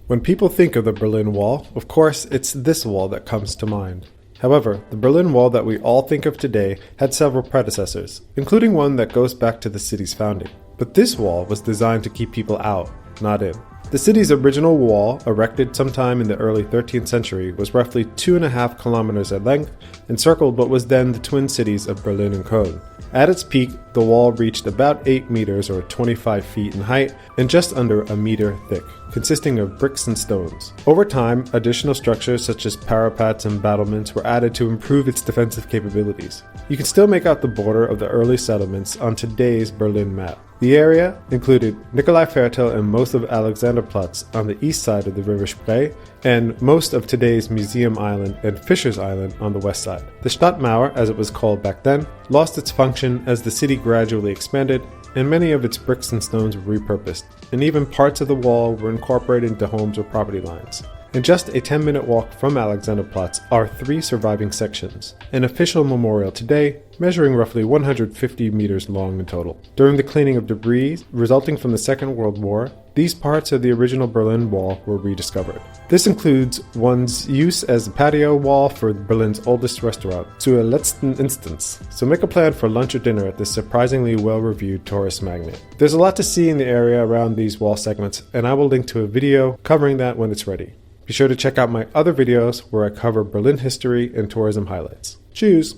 When people think of the Berlin Wall, of course, it's this wall that comes to mind. However, the Berlin Wall that we all think of today had several predecessors, including one that goes back to the city's founding. But this wall was designed to keep people out, not in. The city's original wall, erected sometime in the early 13th century, was roughly 2.5 kilometers in length and circled what was then the twin cities of Berlin and Coelln. At its peak, the wall reached about 8 meters or 25 feet in height and just under a meter thick, consisting of bricks and stones. Over time, additional structures such as parapets and battlements were added to improve its defensive capabilities. You can still make out the border of the early settlements on today's Berlin map. The area included Nikolaiviertel and most of Alexanderplatz on the east side of the River Spree, and most of today's Museum Island and Fisher's Island on the west side. The Stadtmauer, as it was called back then, lost its function as the city gradually expanded, and many of its bricks and stones were repurposed, and even parts of the wall were incorporated into homes or property lines. In just a 10-minute walk from Alexanderplatz are 3 surviving sections, an official memorial today, measuring roughly 150 meters long in total. During the cleaning of debris resulting from the Second World War, these parts of the original Berlin Wall were rediscovered. This includes one's use as a patio wall for Berlin's oldest restaurant, Zur letzten Instanz, so make a plan for lunch or dinner at this surprisingly well-reviewed tourist magnet. There's a lot to see in the area around these wall segments, and I will link to a video covering that when it's ready. Be sure to check out my other videos where I cover Berlin history and tourism highlights. Tschüss!